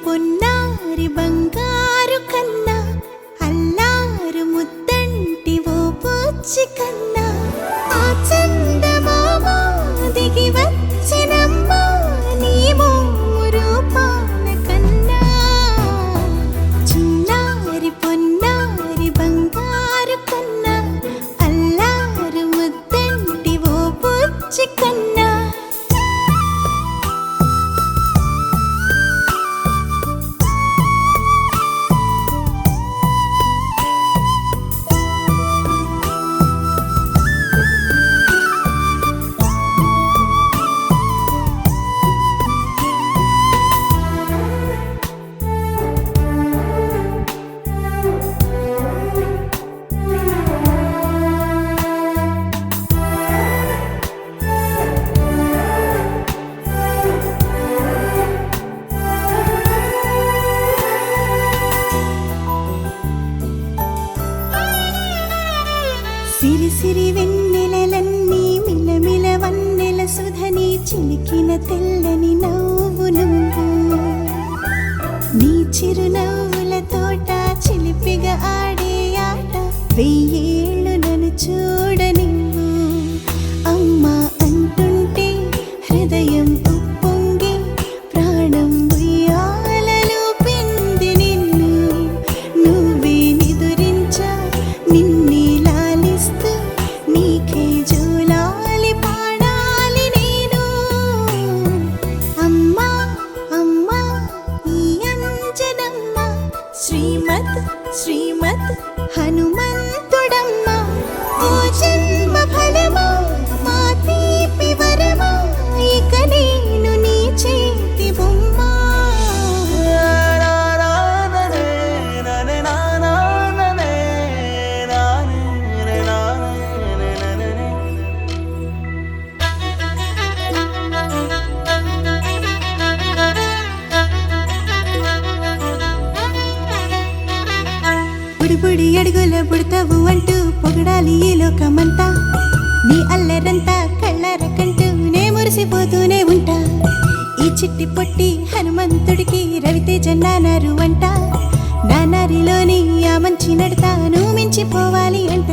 పొన్నారి బంగారు కన్నా అల్లారు ముద్దంటి ఓ పూచి కన్నా ఆ చందమామ దిగి వచ్చినమ్మా నీ రూపాల కన్నా చిన్నారి పొన్నారి బంగారు కన్నా అల్లారు ముద్దంటి ఓ పూచి కన్నా సిరి సిరి వెన్నెలలన్నీ మిలమిల వన్నెల సుధని చిలికిన తెల్లని నవ్వు నువ్వు నీ చిరునవ్వుల తోట చిలిపిగా ఆడే ఆట వెయ్యేళ్ళు నన్ను చూడనివ్వు అమ్మా అంటుంటే హృదయం ఉప్పొంగి ప్రాణం ఉయ్యాలలో పిండి నిన్ను నువ్వే నిదురించా నిన్నే నీకే జూలాలి పాడాలి నేను అమ్మా అమ్మా ఈ అంజనమ్మ శ్రీమత్ శ్రీమత్ హనుమంతుడమ్మ ఓ జన్మ ఫలమా మా తీపి వరమా ఇక నేను నీ చేతి బొమ్మ బుడి అడుగుల బుడతావు అంటూ పొగడాలి ఈ లోకమంతా నీ అల్లరంతా కళ్ళరకంటూ నే మురిసిపోతూనే ఉంటా ఈ చిట్టి పొట్టి హనుమంతుడికి రవితేజ నానారు అంట నానారిలోని ఆ మంచి నడతా నువ్వు మించిపోవాలి అంట